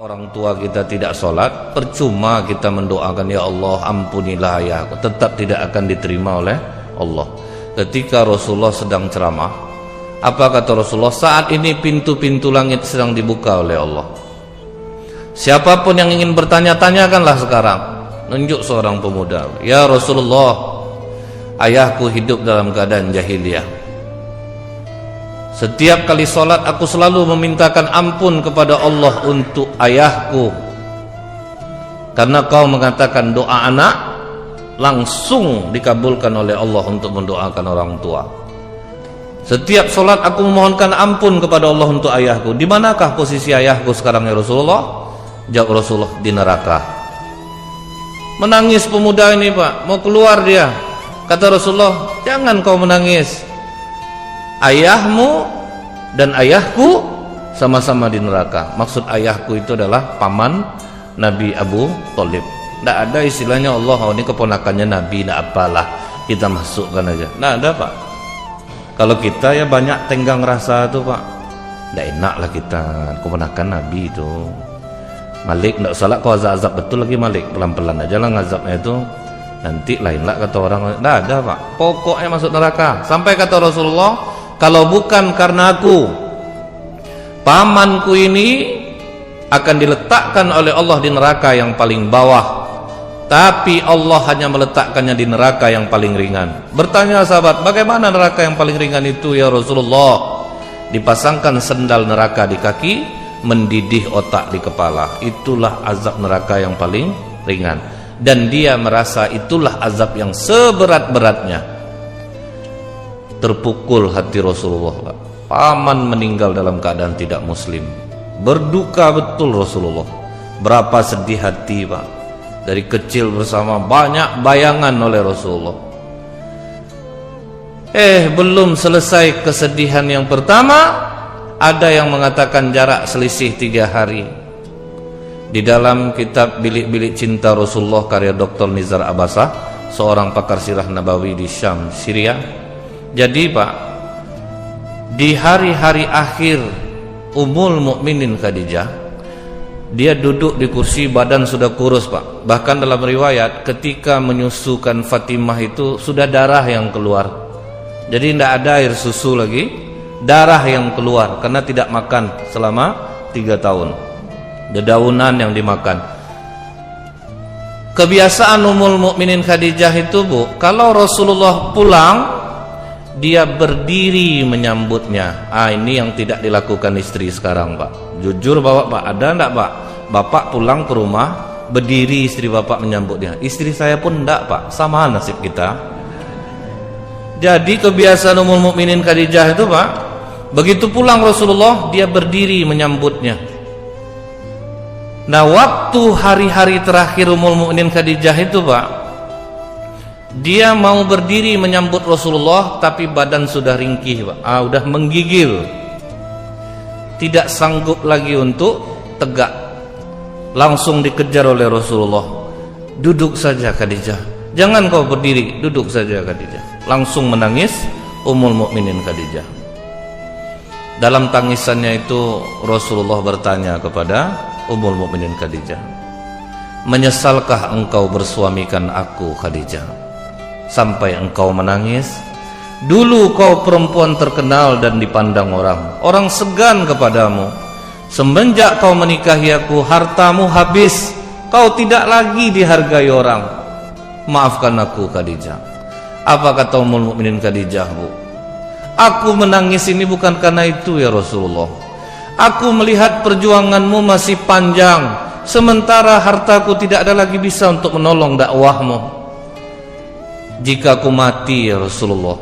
orang tua kita tidak sholat, percuma kita mendoakan ya Allah ampunilah ayahku, tetap tidak akan diterima oleh Allah. Ketika Rasulullah sedang ceramah, apa kata Rasulullah? Saat ini pintu-pintu langit sedang dibuka oleh Allah. Siapapun yang ingin bertanya, tanyakanlah sekarang. Nunjuk seorang pemuda, ya Rasulullah, ayahku hidup dalam keadaan jahiliyah. Setiap kali sholat aku selalu memintakan ampun kepada Allah untuk ayahku, karena kau mengatakan doa anak langsung dikabulkan oleh Allah untuk mendoakan orang tua. Setiap sholat aku memohonkan ampun kepada Allah untuk ayahku. Di manakah posisi ayahku sekarang ya Rasulullah? Jawab Rasulullah, di neraka. Menangis pemuda ini Pak, mau keluar dia. Kata Rasulullah, jangan kau menangis, ayahmu dan ayahku sama-sama di neraka. Maksud ayahku itu adalah paman Nabi Abu Thalib. Tidak ada istilahnya Allah, oh ini keponakannya Nabi, tidak apalah kita masukkan aja. Tidak ada Pak. Kalau kita ya banyak tenggang rasa tuh Pak. Tidak enak lah kita, keponakan Nabi itu. Malik tidak salah kau azab betul lagi Malik, pelan-pelan aja lah ngazabnya itu. Nanti lain lah kata orang. Tidak ada Pak. Pokoknya masuk neraka. Sampai kata Rasulullah, kalau bukan karena aku, pamanku ini akan diletakkan oleh Allah di neraka yang paling bawah. Tapi Allah hanya meletakkannya di neraka yang paling ringan. Bertanya sahabat, bagaimana neraka yang paling ringan itu ya Rasulullah? Dipasangkan sendal neraka di kaki, mendidih otak di kepala. Itulah azab neraka yang paling ringan. Dan dia merasa itulah azab yang seberat-beratnya. Terpukul hati Rasulullah Pak. Paman meninggal dalam keadaan tidak muslim. Berduka betul Rasulullah. Berapa sedih hati Pak. Dari kecil bersama banyak bayangan oleh Rasulullah. Belum selesai kesedihan yang pertama, ada yang mengatakan jarak selisih 3 hari. Di dalam kitab Bilik-bilik Cinta Rasulullah karya Dr. Nizar Abbasah, seorang pakar sirah Nabawi di Syam, Syria. Jadi Pak, di hari-hari akhir Ummul Mukminin Khadijah, dia duduk di kursi, badan sudah kurus Pak. Bahkan dalam riwayat ketika menyusukan Fatimah itu sudah darah yang keluar. Jadi tidak ada air susu lagi, darah yang keluar karena tidak makan selama 3 tahun. Dedaunan yang dimakan. Kebiasaan Ummul Mukminin Khadijah itu Bu, kalau Rasulullah pulang, dia berdiri menyambutnya. Ini yang tidak dilakukan istri sekarang Pak. Jujur Bapak Pak, ada enggak Pak? Bapak pulang ke rumah, berdiri istri Bapak menyambutnya. Istri saya pun enggak Pak, sama nasib kita. Jadi kebiasaan Ummul Mukminin Khadijah itu Pak, begitu pulang Rasulullah, dia berdiri menyambutnya. Nah waktu hari-hari terakhir Ummul Mukminin Khadijah itu Pak, dia mau berdiri menyambut Rasulullah, tapi badan sudah ringkih Pak. Udah menggigil, tidak sanggup lagi untuk tegak. Langsung dikejar oleh Rasulullah. Duduk saja Khadijah, jangan kau berdiri, duduk saja Khadijah. Langsung menangis Ummul Mukminin Khadijah. Dalam tangisannya itu Rasulullah bertanya kepada Ummul Mukminin Khadijah, menyesalkah engkau bersuamikan aku Khadijah sampai engkau menangis? Dulu kau perempuan terkenal dan dipandang orang segan kepadamu. Semenjak kau menikahi aku, hartamu habis, kau tidak lagi dihargai orang. Maafkan aku Khadijah. Apa kata Ummul Mukminin Khadijah Bu? Aku menangis ini bukan karena itu ya Rasulullah. Aku melihat perjuanganmu masih panjang, sementara hartaku tidak ada lagi bisa untuk menolong dakwahmu. Jika aku mati ya Rasulullah,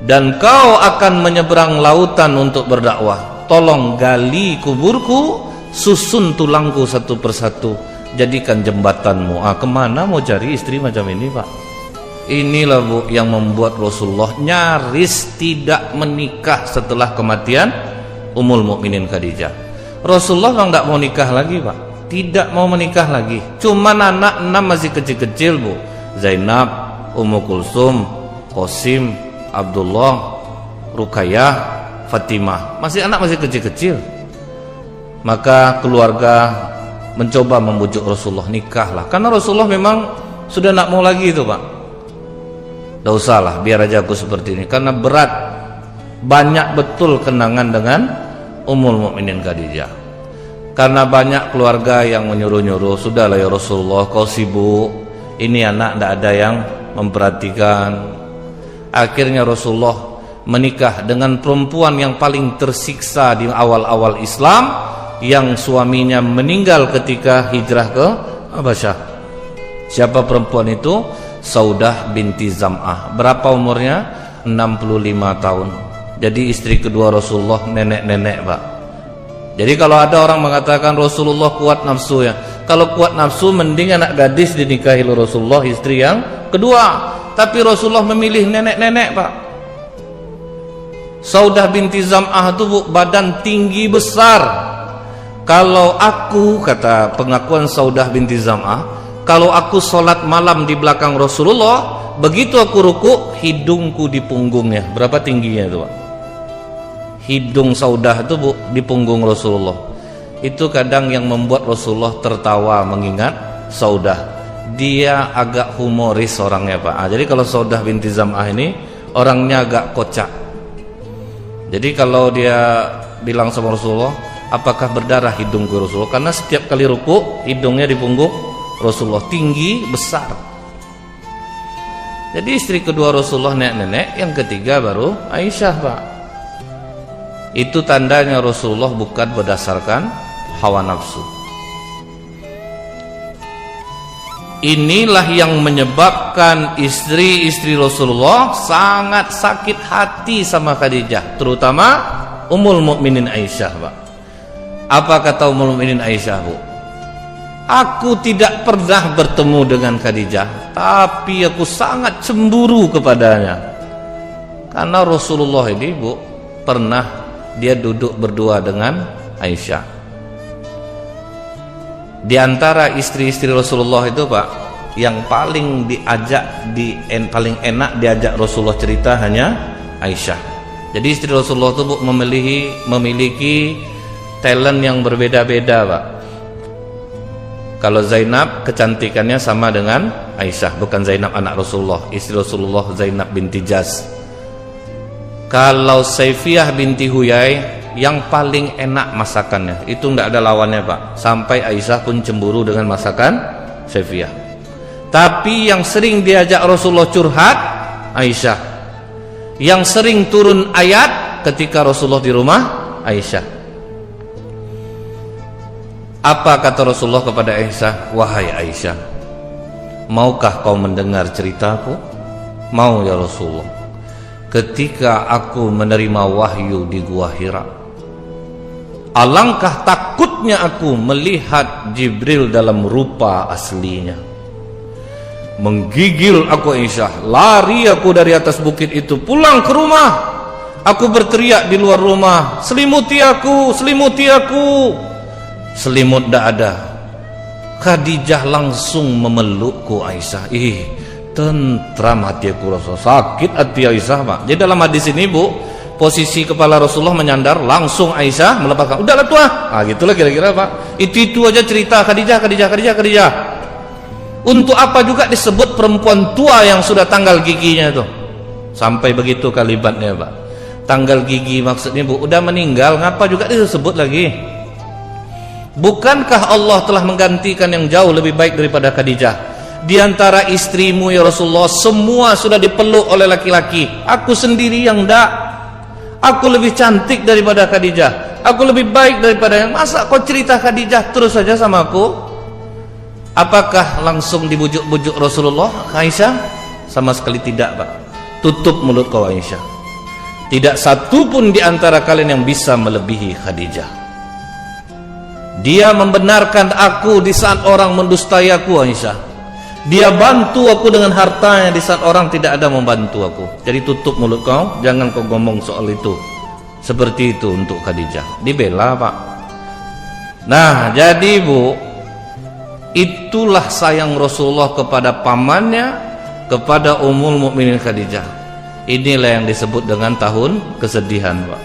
dan kau akan menyeberang lautan untuk berdakwah, tolong gali kuburku, susun tulangku satu persatu, jadikan jembatanmu. Kemana mau cari istri macam ini Pak? Inilah Bu yang membuat Rasulullah nyaris tidak menikah setelah kematian Ummul Mukminin Khadijah. Rasulullah tidak mau nikah lagi Pak, tidak mau menikah lagi. Cuman anak 6 masih kecil-kecil Bu, Zainab, Ummu Kulsum, Qasim, Abdullah, Ruqayyah, Fatimah, masih anak masih kecil-kecil. Maka keluarga mencoba membujuk Rasulullah, nikahlah. Karena Rasulullah memang sudah nak mau lagi itu, Pak. Tidak usahlah, biar aja aku seperti ini. Karena berat, banyak betul kenangan dengan Ummul Mukminin Khadijah. Karena banyak keluarga yang menyuruh-nyuruh, sudahlah ya Rasulullah, kau sibuk, ini anak tidak ada yang memperhatikan. Akhirnya Rasulullah menikah dengan perempuan yang paling tersiksa di awal-awal Islam, yang suaminya meninggal ketika hijrah ke Habasyah. Siapa perempuan itu? Saudah binti Zam'ah. Berapa umurnya? 65 tahun. Jadi istri kedua Rasulullah, nenek-nenek, Pak. Jadi kalau ada orang mengatakan Rasulullah kuat nafsu, ya, kalau kuat nafsu mending anak gadis dinikahi Rasulullah, istri yang kedua. Tapi Rasulullah memilih nenek-nenek, Pak. Saudah binti Zam'ah itu, Bu, badan tinggi besar. Kalau aku, kata pengakuan Saudah binti Zam'ah, kalau aku sholat malam di belakang Rasulullah, begitu aku ruku, hidungku di punggungnya. Berapa tingginya itu, Pak? Hidung Saudah itu, Bu, di punggung Rasulullah. Itu kadang yang membuat Rasulullah tertawa mengingat Saudah. Dia agak humoris orangnya, Pak. Jadi kalau Saudah binti Zam'ah ini orangnya agak kocak. Jadi kalau dia bilang sama Rasulullah, apakah berdarah hidungku Rasulullah? Karena setiap kali ruku hidungnya di punggung Rasulullah, tinggi besar. Jadi istri kedua Rasulullah nenek-nenek, yang ketiga baru Aisyah, Pak. Itu tandanya Rasulullah bukan berdasarkan hawa nafsu. Inilah yang menyebabkan istri-istri Rasulullah sangat sakit hati sama Khadijah, terutama Ummul Mukminin Aisyah, Pak. Apa kata Ummul Mukminin Aisyah, Bu? Aku tidak pernah bertemu dengan Khadijah, tapi aku sangat cemburu kepadanya. Karena Rasulullah ini, Bu, pernah dia duduk berdua dengan Aisyah. Di antara istri-istri Rasulullah itu, Pak, yang paling paling enak diajak Rasulullah cerita hanya Aisyah. Jadi istri Rasulullah itu, Bu, memiliki talent yang berbeda-beda, Pak. Kalau Zainab kecantikannya sama dengan Aisyah, bukan Zainab anak Rasulullah, istri Rasulullah Zainab binti Jaz. Kalau Saifiyah binti Huyai, yang paling enak masakannya, itu tidak ada lawannya, Pak. Sampai Aisyah pun cemburu dengan masakan Saifiyah. Tapi yang sering diajak Rasulullah curhat Aisyah. Yang sering turun ayat ketika Rasulullah di rumah Aisyah. Apa kata Rasulullah kepada Aisyah? Wahai Aisyah, maukah kau mendengar ceritaku? Mau ya Rasulullah. Ketika aku menerima wahyu di Gua Hira, alangkah takutnya aku melihat Jibril dalam rupa aslinya. Menggigil aku Aisyah, lari aku dari atas bukit itu, pulang ke rumah. Aku berteriak di luar rumah, selimuti aku, selimuti aku. Selimut tidak ada. Khadijah langsung memelukku Aisyah. Tentram hati aku rasa. Sakit hati Aisyah, Pak. Jadi dalam hadis ini, Bu, posisi kepala Rasulullah menyandar, langsung Aisyah melepaskan. Udahlah tua. Gitulah kira-kira, Pak. Itu aja cerita Khadijah. Untuk apa juga disebut perempuan tua yang sudah tanggal giginya itu? Sampai begitu kalimatnya, Pak. Tanggal gigi maksudnya, Bu, udah meninggal, ngapa juga disebut lagi? Bukankah Allah telah menggantikan yang jauh lebih baik daripada Khadijah? Di antara istrimu ya Rasulullah, semua sudah dipeluk oleh laki-laki. Aku sendiri yang enggak. Aku lebih cantik daripada Khadijah. Aku lebih baik daripada yang. Masa kau cerita Khadijah terus saja sama aku? Apakah langsung dibujuk-bujuk Rasulullah Aisyah? Sama sekali tidak, Pak. Tutup mulut kau Aisyah. Tidak satu pun di antara kalian yang bisa melebihi Khadijah. Dia membenarkan aku di saat orang mendustai aku, Aisyah. Dia bantu aku dengan hartanya di saat orang tidak ada membantu aku. Jadi tutup mulut kau, jangan kau ngomong soal itu. Seperti itu untuk Khadijah. Dibela, Pak. Nah, jadi Bu, itulah sayang Rasulullah kepada pamannya, kepada Ummul Mukminin Khadijah. Inilah yang disebut dengan tahun kesedihan, Pak.